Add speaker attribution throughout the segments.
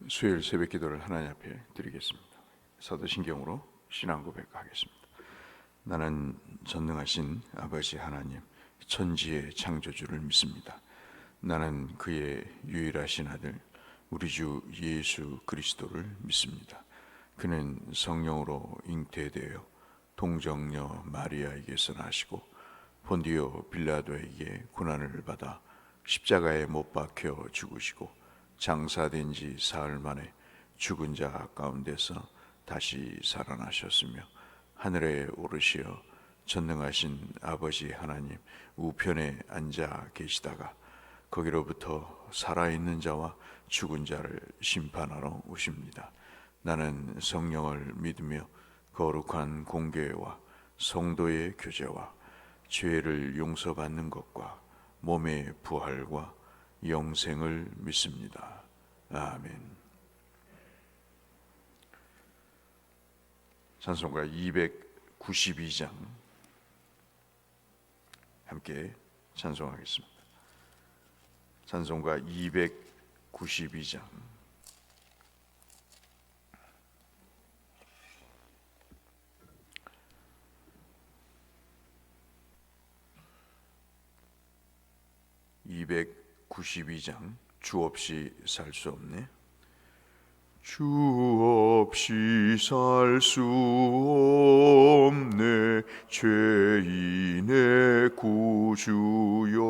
Speaker 1: 수요일 새벽 기도를 하나님 앞에 드리겠습니다. 사도신경으로 신앙 고백하겠습니다. 나는 전능하신 아버지 하나님, 천지의 창조주를 믿습니다. 나는 그의 유일하신 아들, 우리 주 예수 그리스도를 믿습니다. 그는 성령으로 잉태되어 동정녀 마리아에게서 나시고 본디오 빌라도에게 고난을 받아 십자가에 못 박혀 죽으시고 장사된 지 사흘 만에 죽은 자 가운데서 다시 살아나셨으며 하늘에 오르시어 전능하신 아버지 하나님 우편에 앉아 계시다가 거기로부터 살아있는 자와 죽은 자를 심판하러 오십니다. 나는 성령을 믿으며 거룩한 공교회와 성도의 교제와 죄를 용서받는 것과 몸의 부활과 영생을 믿습니다. 아멘. 찬송가 292장 함께 찬송하겠습니다. 찬송가 292장 주 없이 살 수 없네. 주 없이 살 수 없네. 죄인의 구주여,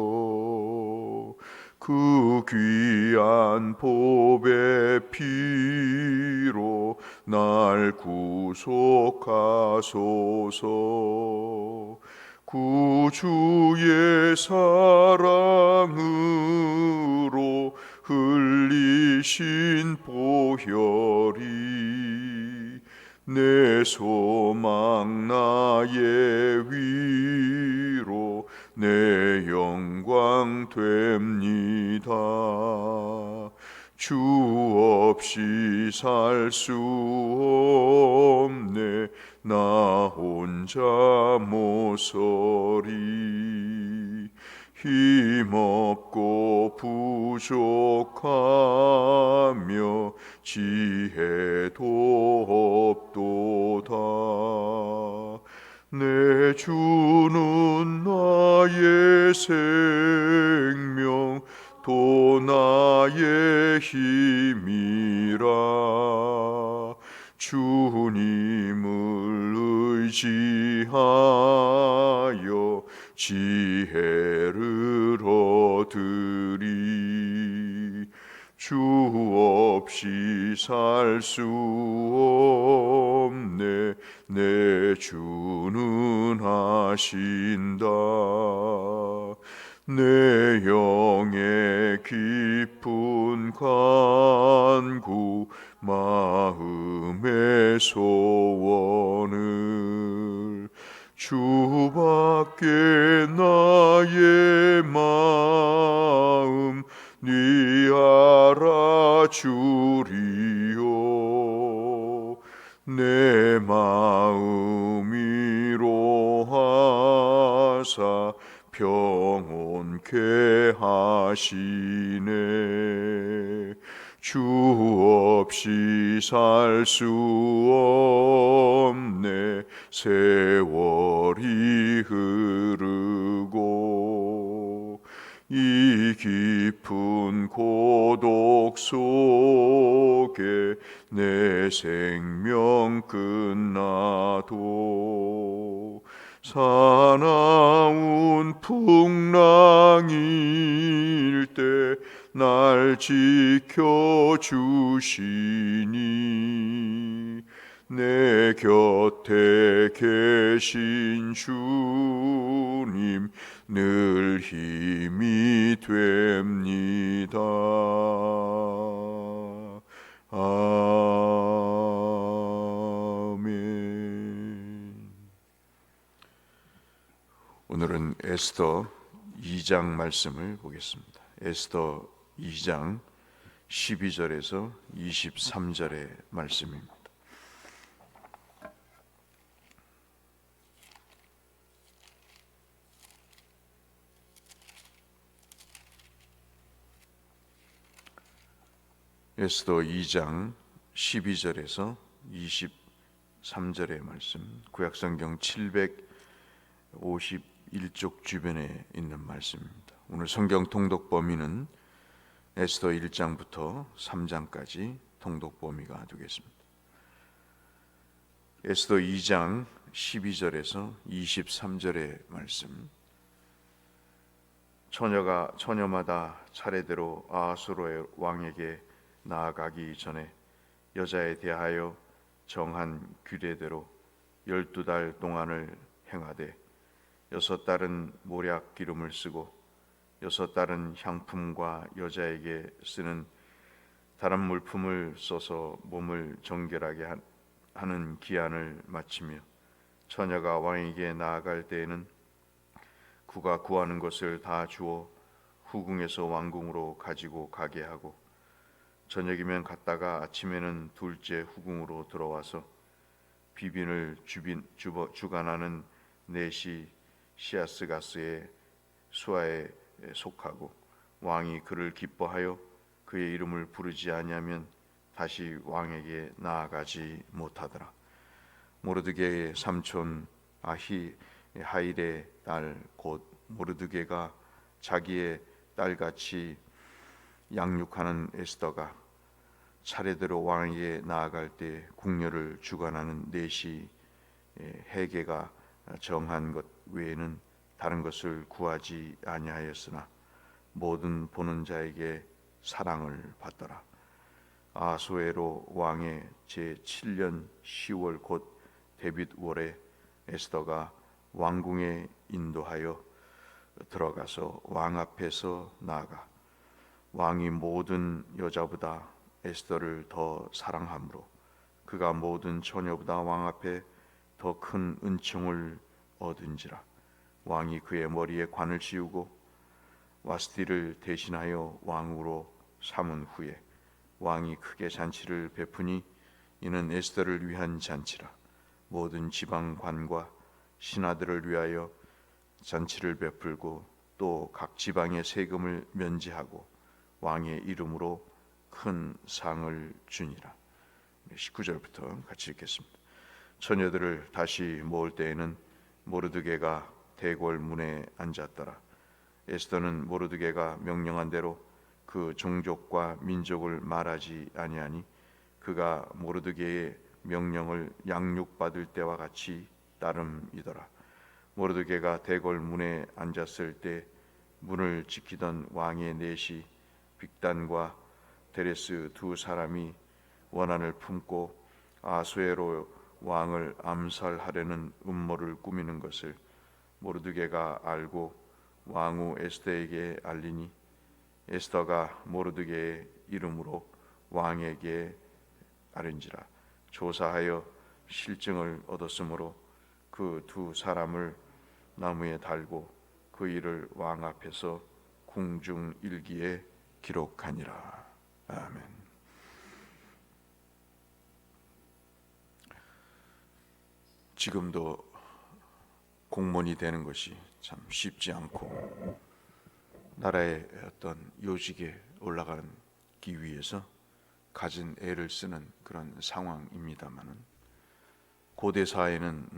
Speaker 1: 그 귀한 보배 피로 날 구속하소서. 구주의 사랑으로 흘리신 보혈이 내 소망 나의 위로 내 영광 됩니다. 주 없이 살 수 없네. 나 혼자 못 서리. 힘없고 부족하며 지혜도 없도다. 내 주는 나의 생명 또 나의 힘이라. 주님을 의지하여 지혜를 얻으리. 주 없이 살 수 없네. 내 주는 하신다. 내 영의 깊은 간구 마음의 소원을 주밖에 나의 마음 네 알아주리요. 내 마음 위로하사 평온케 하시네. 주 없이 살 수 없네. 세월이 흐르고 이 깊은 고독 속에 내 생명 끝나도 사나운 풍랑일 때 날 지켜주시니 내 곁에 계신 주님 늘 힘이 됩니다. 아멘. 오늘은 에스더 2장 말씀을 보겠습니다. 에스더 2장 12절에서 23절의 말씀입니다. 에스더 2장 12절에서 23절의 말씀, 구약성경 751쪽 주변에 있는 말씀입니다. 오늘 성경 통독 범위는 에스더 1장부터 3장까지 통독 범위가 되겠습니다. 에스더 2장 12절에서 23절의 말씀, 처녀마다 차례대로 아하수르의 왕에게 나아가기 전에 여자에 대하여 정한 규례대로 12달 동안을 행하되 6달은 모략 기름을 쓰고 6달은 향품과 여자에게 쓰는 다른 물품을 써서 몸을 정결하게 하는 기한을 마치며 처녀가 왕에게 나아갈 때에는 그가 구하는 것을 다 주어 후궁에서 왕궁으로 가지고 가게 하고 저녁이면 갔다가 아침에는 둘째 후궁으로 들어와서 비빈을 주관하는 넷이 시아스가스의 수하에 속하고 왕이 그를 기뻐하여 그의 이름을 부르지 아니하면 다시 왕에게 나아가지 못하더라. 모르드게의 삼촌 하일의 딸 곧 모르드게가 자기의 딸같이 양육하는 에스더가 차례대로 왕에게 나아갈 때 궁녀를 주관하는 넷이 헤게가 정한 것 외에는 다른 것을 구하지 아니하였으나 모든 보는 자에게 사랑을 받더라. 아하수에로 왕의 제7년 10월 곧 데빗 월에 에스더가 왕궁에 인도하여 들어가서 왕 앞에서 나아가 왕이 모든 여자보다 에스더를 더 사랑하므로 그가 모든 처녀보다 왕 앞에 더 큰 은총을 얻은지라. 왕이 그의 머리에 관을 씌우고 와스티를 대신하여 왕으로 삼은 후에 왕이 크게 잔치를 베푸니 이는 에스더를 위한 잔치라. 모든 지방관과 신하들을 위하여 잔치를 베풀고 또 각 지방의 세금을 면제하고 왕의 이름으로 큰 상을 주니라. 19절부터 같이 읽겠습니다. 처녀들을 다시 모을 때에는 모르드게가 대궐 문에 앉았더라. 에스더는 모르드게가 명령한 대로 그 종족과 민족을 말하지 아니하니 그가 모르드게의 명령을 양육받을 때와 같이 따름이더라. 모르드게가 대궐 문에 앉았을 때 문을 지키던 왕의 넷이 빅단과 데레스 두 사람이 원한을 품고 아수에로 왕을 암살하려는 음모를 꾸미는 것을 모르드게가 알고 왕후 에스더에게 알리니 에스더가 모르드게의 이름으로 왕에게 아른지라. 조사하여 실증을 얻었으므로 그 두 사람을 나무에 달고 그 일을 왕 앞에서 궁중일기에 기록하니라. 아멘. 지금도 공무원이 되는 것이 참 쉽지 않고 나라의 어떤 요직에 올라가기 위해서 가진 애를 쓰는 그런 상황입니다만은 고대 사회는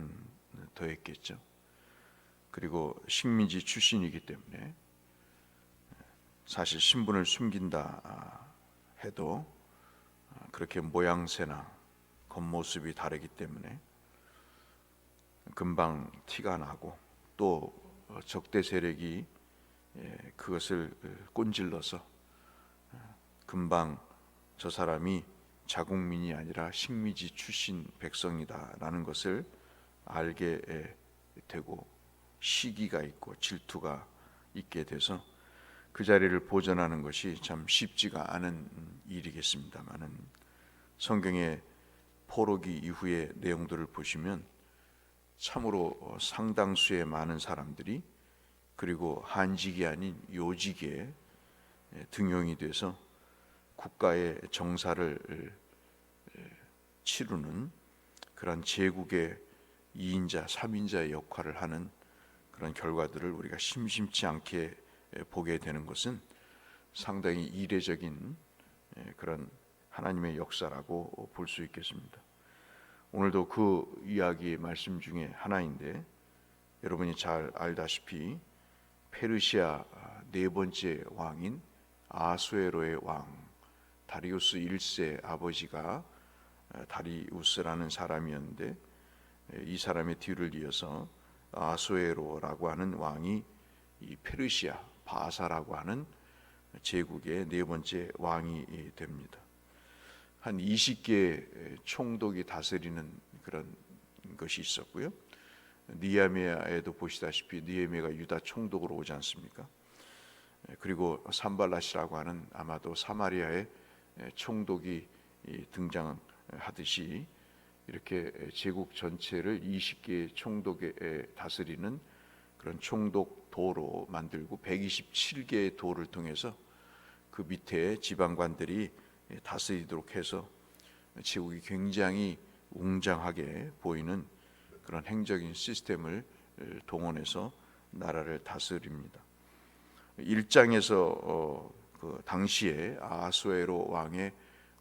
Speaker 1: 더했겠죠. 그리고 식민지 출신이기 때문에 사실 신분을 숨긴다 해도 그렇게 모양새나 겉모습이 다르기 때문에 금방 티가 나고 또 적대 세력이 그것을 꼰질러서 금방 저 사람이 자국민이 아니라 식민지 출신 백성이다라는 것을 알게 되고 시기가 있고 질투가 있게 돼서 그 자리를 보존하는 것이 참 쉽지가 않은 일이겠습니다만은 성경의 포로기 이후의 내용들을 보시면 참으로 상당수의 많은 사람들이 그리고 한직이 아닌 요직에 등용이 돼서 국가의 정사를 치르는 그런 제국의 2인자, 3인자의 역할을 하는 그런 결과들을 우리가 심심치 않게 보게 되는 것은 상당히 이례적인 그런 하나님의 역사라고 볼 수 있겠습니다. 오늘도 그 이야기의 말씀 중에 하나인데, 여러분이 잘 알다시피 페르시아 네 번째 왕인 아수에로의 왕 다리우스 1세 아버지가 다리우스라는 사람이었는데, 이 사람의 뒤를 이어서 아수에로라고 하는 왕이 이 페르시아 바사라고 하는 제국의 네 번째 왕이 됩니다. 한 20개의 총독이 다스리는 그런 것이 있었고요. 느헤미야에도 보시다시피 느헤미야가 유다 총독으로 오지 않습니까? 그리고 산발랏이라고 하는 아마도 사마리아의 총독이 등장하듯이 이렇게 제국 전체를 20개의 총독에 다스리는 그런 총독도로 만들고 127개의 도를 통해서 그 밑에 지방관들이 다스리도록 해서 제국이 굉장히 웅장하게 보이는 그런 행정인 시스템을 동원해서 나라를 다스립니다. 1장에서 그 당시에 아하수에로 왕의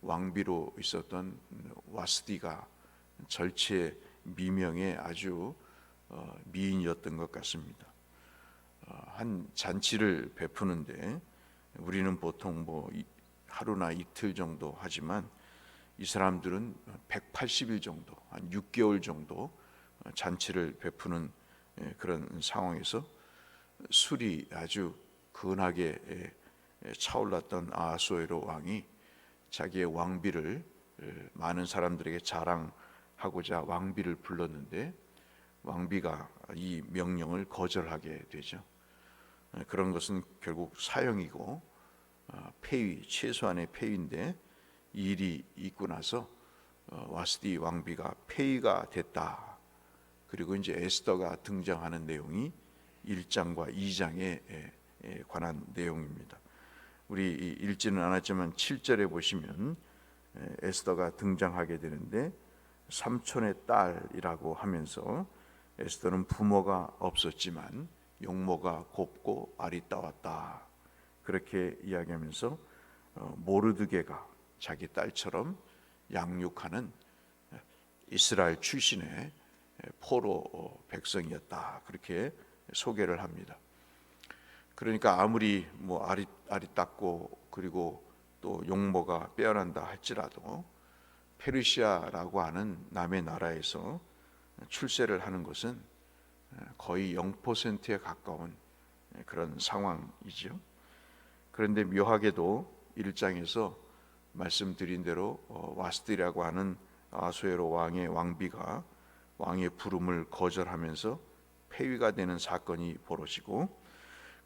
Speaker 1: 왕비로 있었던 와스디가 절체 미명의 아주 미인이었던 것 같습니다. 한 잔치를 베푸는데 우리는 보통 뭐 하루나 이틀 정도 하지만 이 사람들은 180일 정도, 한 6개월 정도 잔치를 베푸는 그런 상황에서 술이 아주 근하게 차올랐던 아하수에로 왕이 자기의 왕비를 많은 사람들에게 자랑하고자 왕비를 불렀는데, 왕비가 이 명령을 거절하게 되죠. 그런 것은 결국 사형이고 폐위, 최소한의 폐위인데, 이 일이 있고 나서 와스디 왕비가 폐위가 됐다. 그리고 이제 에스더가 등장하는 내용이 1장과 2장에 관한 내용입니다. 우리 읽지는 않았지만 7절에 보시면 에스더가 등장하게 되는데, 삼촌의 딸이라고 하면서 에스더는 부모가 없었지만 용모가 곱고 아리따웠다, 그렇게 이야기하면서 모르드게가 자기 딸처럼 양육하는 이스라엘 출신의 포로 백성이었다, 그렇게 소개를 합니다. 그러니까 아무리 뭐 아리따고 그리고 또 용모가 빼어난다 할지라도 페르시아라고 하는 남의 나라에서 출세를 하는 것은 거의 0%에 가까운 그런 상황이죠. 그런데 묘하게도 1장에서 말씀드린 대로 와스디라고 하는 아수에로 왕의 왕비가 왕의 부름을 거절하면서 폐위가 되는 사건이 벌어지고,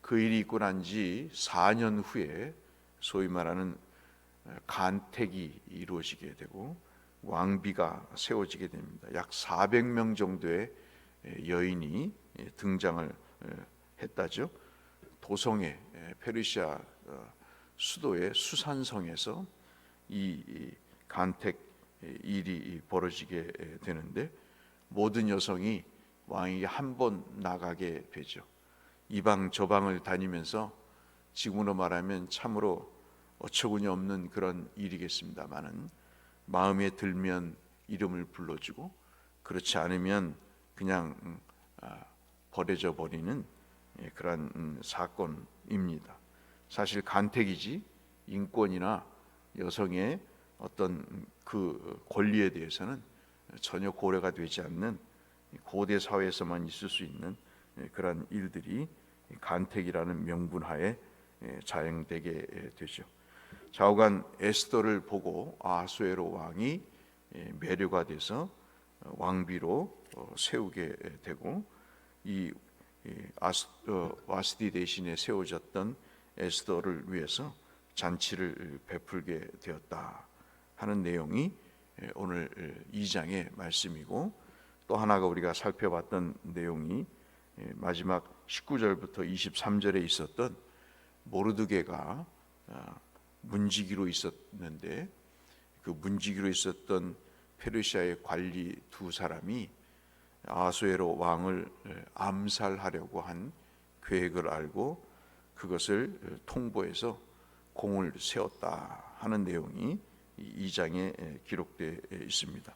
Speaker 1: 그 일이 있고 난 지 4년 후에 소위 말하는 간택이 이루어지게 되고 왕비가 세워지게 됩니다. 약 400명 정도의 여인이 등장을 했다죠. 도성의 페르시아 수도의 수산성에서 이 간택 일이 벌어지게 되는데, 모든 여성이 왕에게 한 번 나가게 되죠. 이방 저방을 다니면서 지금으로 말하면 참으로 어처구니 없는 그런 일이겠습니다마는, 마음에 들면 이름을 불러주고 그렇지 않으면 그냥 버려져 버리는 그런 사건입니다. 사실 간택이지 인권이나 여성의 어떤 그 권리에 대해서는 전혀 고려가 되지 않는 고대 사회에서만 있을 수 있는 그런 일들이 간택이라는 명분하에 자행되게 되죠. 좌우간 에스더를 보고 아하수에로 왕이 매료가 돼서 왕비로 세우게 되고, 이 와스디 대신에 세워졌던 에스더를 위해서 잔치를 베풀게 되었다 하는 내용이 오늘 2장의 말씀이고, 또 하나가 우리가 살펴봤던 내용이 마지막 19절부터 23절에 있었던 모르드게가 문지기로 있었는데, 그 문지기로 있었던 페르시아의 관리 두 사람이 아하수에로 왕을 암살하려고 한 계획을 알고 그것을 통보해서 공을 세웠다 하는 내용이 2장에 기록되어 있습니다.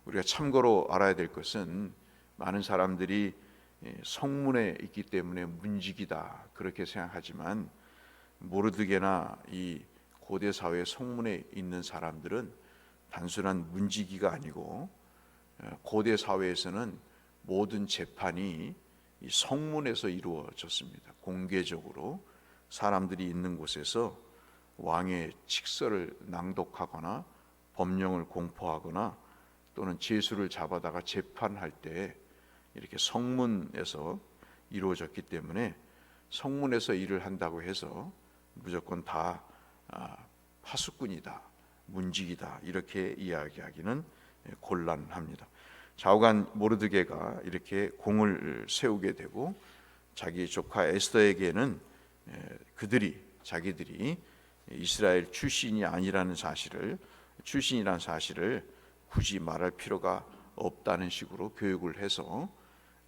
Speaker 1: 우리가 참고로 알아야 될 것은 많은 사람들이 성문에 있기 때문에 문지기다 그렇게 생각하지만 모르드게나 이 고대 사회 성문에 있는 사람들은 단순한 문지기가 아니고 고대 사회에서는 모든 재판이 이 성문에서 이루어졌습니다. 공개적으로 사람들이 있는 곳에서 왕의 칙서를 낭독하거나 법령을 공포하거나 또는 죄수를 잡아다가 재판할 때 이렇게 성문에서 이루어졌기 때문에 성문에서 일을 한다고 해서 무조건 다 파수꾼이다, 문지기다 이렇게 이야기하기는 곤란합니다. 좌우간 모르드게가 이렇게 공을 세우게 되고 자기 조카 에스더에게는 자기들이 이스라엘 출신이라는 사실을 굳이 말할 필요가 없다는 식으로 교육을 해서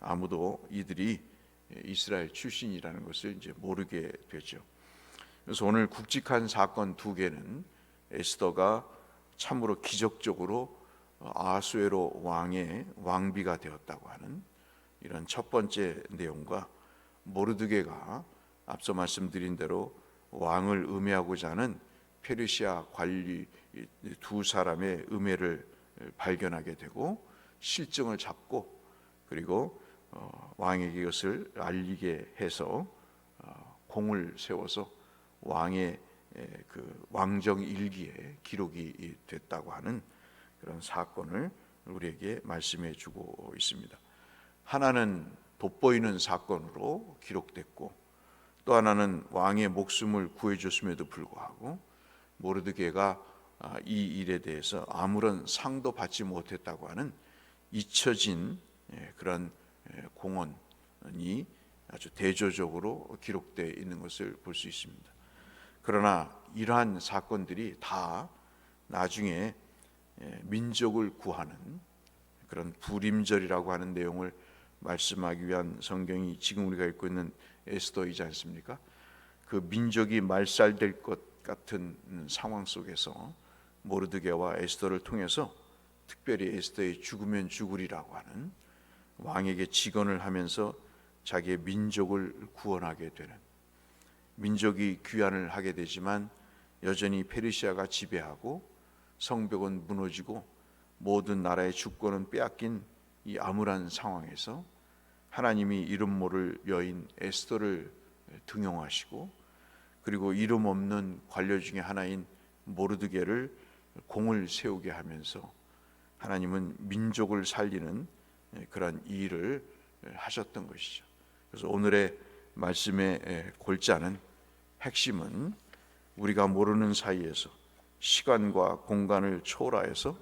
Speaker 1: 아무도 이들이 이스라엘 출신이라는 것을 이제 모르게 되죠. 그래서 오늘 굵직한 사건 두 개는 에스더가 참으로 기적적으로 아하수에로 왕의 왕비가 되었다고 하는 이런 첫 번째 내용과 모르드게가 앞서 말씀드린 대로 왕을 음해하고자 하는 페르시아 관리 두 사람의 음해를 발견하게 되고 실증을 잡고 그리고 왕에게 이것을 알리게 해서 공을 세워서 왕의 그 왕정 일기에 기록이 됐다고 하는 그런 사건을 우리에게 말씀해 주고 있습니다. 하나는 돋보이는 사건으로 기록됐고 또 하나는 왕의 목숨을 구해줬음에도 불구하고 모르드게가 이 일에 대해서 아무런 상도 받지 못했다고 하는 잊혀진 그런 공헌이 아주 대조적으로 기록되어 있는 것을 볼 수 있습니다. 그러나 이러한 사건들이 다 나중에 민족을 구하는 그런 부림절이라고 하는 내용을 말씀하기 위한 성경이 지금 우리가 읽고 있는 에스더이지 않습니까? 그 민족이 말살될 것 같은 상황 속에서 모르드게와 에스더를 통해서 특별히 에스더의 죽으면 죽으리라고 하는 왕에게 직언을 하면서 자기의 민족을 구원하게 되는, 민족이 귀환을 하게 되지만 여전히 페르시아가 지배하고 성벽은 무너지고 모든 나라의 주권은 빼앗긴 이 암울한 상황에서 하나님이 이름 모를 여인 에스더를 등용하시고 그리고 이름 없는 관료 중에 하나인 모르드게를 공을 세우게 하면서 하나님은 민족을 살리는 그런 일을 하셨던 것이죠. 그래서 오늘의 말씀의 골자는, 핵심은 우리가 모르는 사이에서 시간과 공간을 초월하여서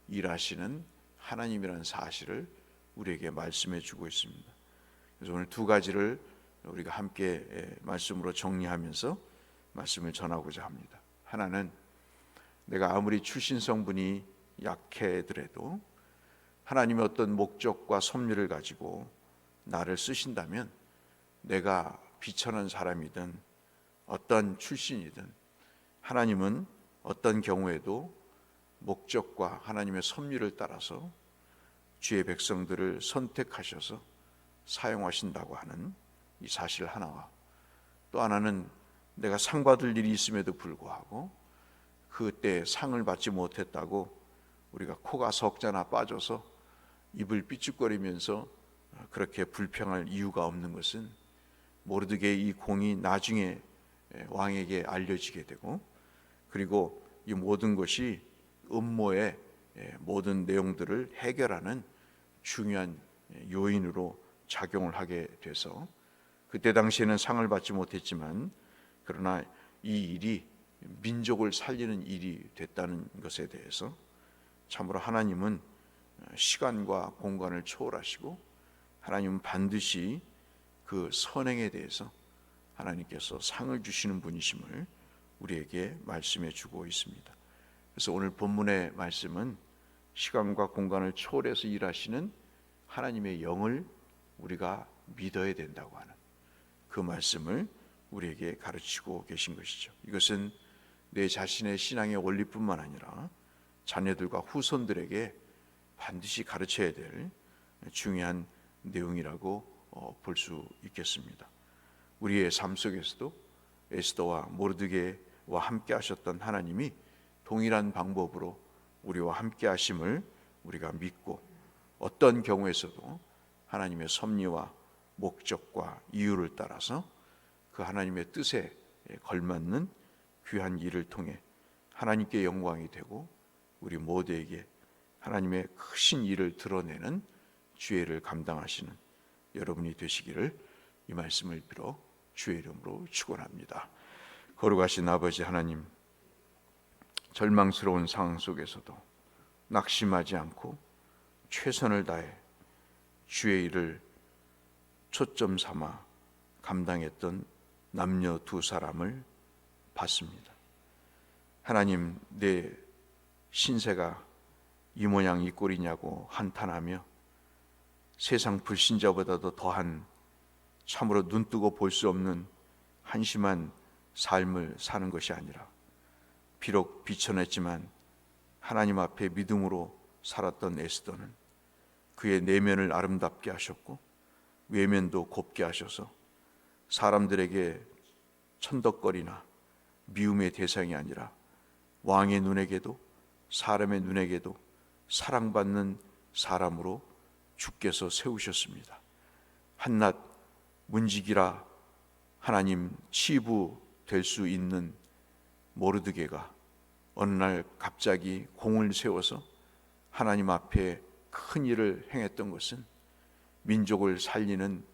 Speaker 1: 일하시는 하나님이라는 사실을 우리에게 말씀해 주고 있습니다. 그래서 오늘 두 가지를 우리가 함께 말씀으로 정리하면서 말씀을 전하고자 합니다. 하나는 내가 아무리 출신 성분이 약해더라도 하나님의 어떤 목적과 섭리를 가지고 나를 쓰신다면 내가 비천한 사람이든 어떤 출신이든 하나님은 어떤 경우에도 목적과 하나님의 섭리를 따라서 주의 백성들을 선택하셔서 사용하신다고 하는 이 사실 하나와 또 하나는 내가 상 받을 일이 있음에도 불구하고 그때 상을 받지 못했다고 우리가 코가 석자나 빠져서 입을 삐죽거리면서 그렇게 불평할 이유가 없는 것은 모르드게의 이 공이 나중에 왕에게 알려지게 되고 그리고 이 모든 것이 음모의 모든 내용들을 해결하는 중요한 요인으로 작용을 하게 돼서 그때 당시에는 상을 받지 못했지만 그러나 이 일이 민족을 살리는 일이 됐다는 것에 대해서 참으로 하나님은 시간과 공간을 초월하시고 하나님은 반드시 그 선행에 대해서 하나님께서 상을 주시는 분이심을 우리에게 말씀해 주고 있습니다. 그래서 오늘 본문의 말씀은 시간과 공간을 초월해서 일하시는 하나님의 영을 우리가 믿어야 된다고 하는 그 말씀을 우리에게 가르치고 계신 것이죠. 이것은 내 자신의 신앙의 원리뿐만 아니라 자녀들과 후손들에게 반드시 가르쳐야 될 중요한 내용이라고 볼 수 있겠습니다. 우리의 삶 속에서도 에스더와 모르드게와 함께 하셨던 하나님이 동일한 방법으로 우리와 함께 하심을 우리가 믿고, 어떤 경우에서도 하나님의 섭리와 목적과 이유를 따라서 그 하나님의 뜻에 걸맞는 귀한 일을 통해 하나님께 영광이 되고 우리 모두에게 하나님의 크신 일을 드러내는 주의를 감당하시는 여러분이 되시기를 이 말씀을 빌어 주의 이름으로 축원합니다. 거룩하신 아버지 하나님, 절망스러운 상황 속에서도 낙심하지 않고 최선을 다해 주의 일을 초점 삼아 감당했던 남녀 두 사람을 봤습니다. 하나님, 내 신세가 이 모양 이 꼴이냐고 한탄하며 세상 불신자보다도 더한, 참으로 눈뜨고 볼 수 없는 한심한 삶을 사는 것이 아니라, 비록 비천했지만 하나님 앞에 믿음으로 살았던 에스더는 그의 내면을 아름답게 하셨고 외면도 곱게 하셔서 사람들에게 천덕거리나 미움의 대상이 아니라 왕의 눈에게도 사람의 눈에게도 사랑받는 사람으로 주께서 세우셨습니다. 한낱 문지기라 하나님 치부될 수 있는 모르드게가 어느 날 갑자기 공을 세워서 하나님 앞에 큰 일을 행했던 것은 민족을 살리는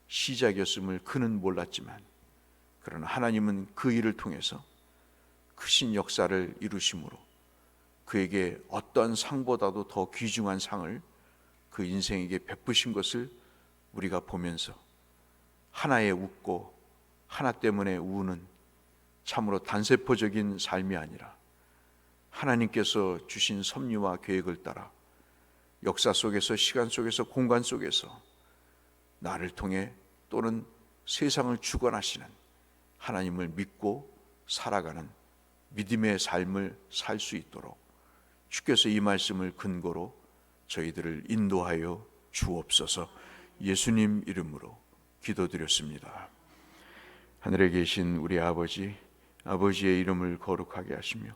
Speaker 1: 시작이었음을 그는 몰랐지만, 그러나 하나님은 그 일을 통해서 크신 역사를 이루심으로 그에게 어떤 상보다도 더 귀중한 상을 그 인생에게 베푸신 것을 우리가 보면서 하나에 웃고 하나 때문에 우는 참으로 단세포적인 삶이 아니라 하나님께서 주신 섭리와 계획을 따라 역사 속에서, 시간 속에서, 공간 속에서 나를 통해 또는 세상을 주관하시는 하나님을 믿고 살아가는 믿음의 삶을 살 수 있도록 주께서 이 말씀을 근거로 저희들을 인도하여 주옵소서. 예수님 이름으로 기도드렸습니다. 하늘에 계신 우리 아버지, 아버지의 이름을 거룩하게 하시며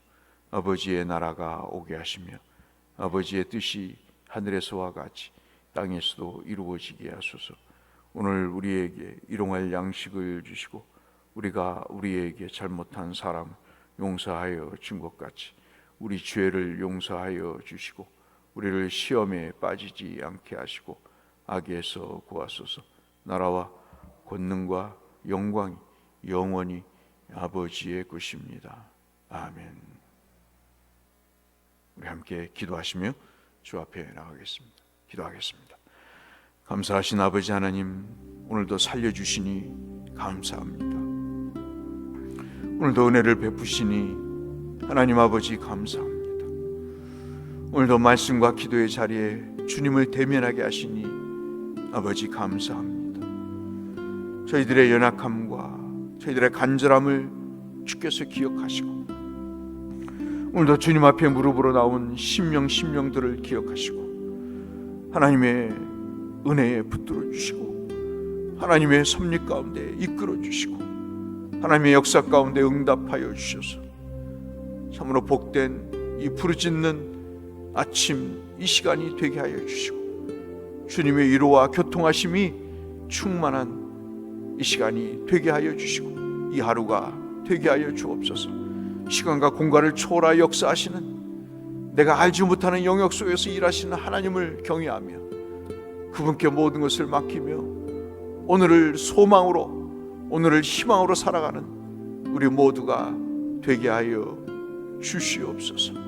Speaker 1: 아버지의 나라가 오게 하시며 아버지의 뜻이 하늘에서와 같이 땅에서도 이루어지게 하소서. 오늘 우리에게 일용할 양식을 주시고 우리가 우리에게 잘못한 사람 용서하여 준 것 같이 우리 죄를 용서하여 주시고 우리를 시험에 빠지지 않게 하시고 악에서 구하소서. 나라와 권능과 영광이 영원히 아버지의 것입니다. 아멘. 우리 함께 기도하시며 주 앞에 나가겠습니다. 기도하겠습니다. 감사하신 아버지 하나님, 오늘도 살려주시니 감사합니다. 오늘도 은혜를 베푸시니 하나님 아버지 감사합니다. 오늘도 말씀과 기도의 자리에 주님을 대면하게 하시니 아버지 감사합니다. 저희들의 연약함과 저희들의 간절함을 주께서 기억하시고 오늘도 주님 앞에 무릎으로 나온 심령들을 기억하시고 하나님의 은혜에 붙들어 주시고 하나님의 섭리 가운데 이끌어 주시고 하나님의 역사 가운데 응답하여 주셔서 참으로 복된 이 부르짖는 아침 이 시간이 되게 하여 주시고 주님의 위로와 교통하심이 충만한 이 시간이 되게 하여 주시고 이 하루가 되게 하여 주옵소서. 시간과 공간을 초월하여 역사하시는 내가 알지 못하는 영역 속에서 일하시는 하나님을 경외하며 그분께 모든 것을 맡기며 오늘을 소망으로, 오늘을 희망으로 살아가는 우리 모두가 되게 하여 주시옵소서.